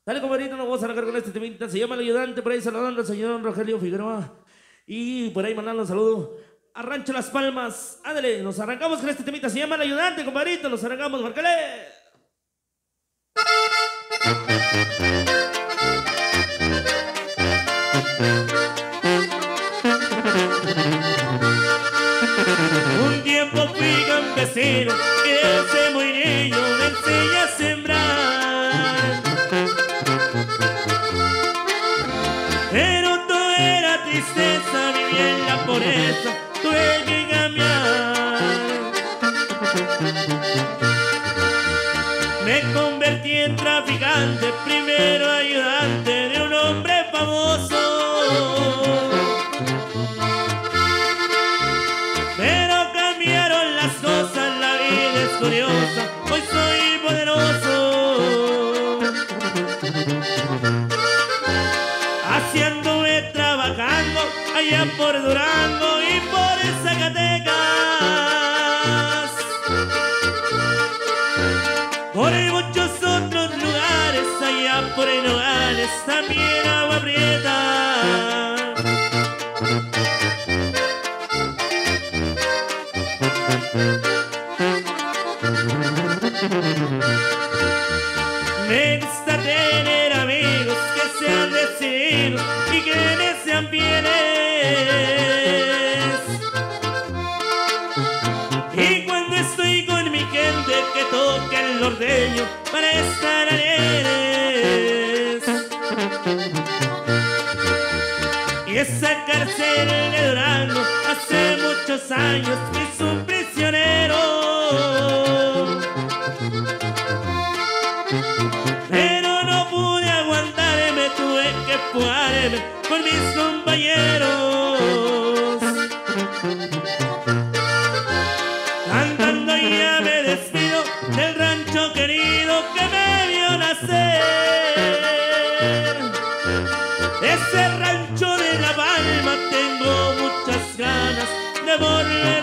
Dale, compadrito, nos vamos a arrancar con este temita. Se llama El Ayudante, por ahí saludando al señor Rogelio Figueroa. Y por ahí mandando un saludo a Rancho Las Palmas. Ándale, nos arrancamos con este temita. Se llama El Ayudante, compadrito. Nos arrancamos, márcale. Un tiempo fui campesino y desde muy niño me enseñé a sembrar. Pero todo era tristeza, viví en la pobreza, tuve que cambiar. Me convertí en traficante, primero ayudante de un hombre famoso. Pero cambiaron las cosas, la vida es curiosa, hoy soy poderoso. Así anduve trabajando allá por Durango y por Zacatecas. Por muchos otros lugares, allá por Nogales, también Agua Prieta. Me gusta tener amigos que sean decididos y que me sean fieles. Y cuando estoy con mi gente que toca el norteño para estar alegres. Y esa cárcel de Durango hace muchos años que es un prisionero. Pero no pude aguantarme, tuve que fugarme con mis compañeros. Cantando ya me despido del rancho querido que me vio nacer. Ese rancho de La Palma tengo muchas ganas de volver.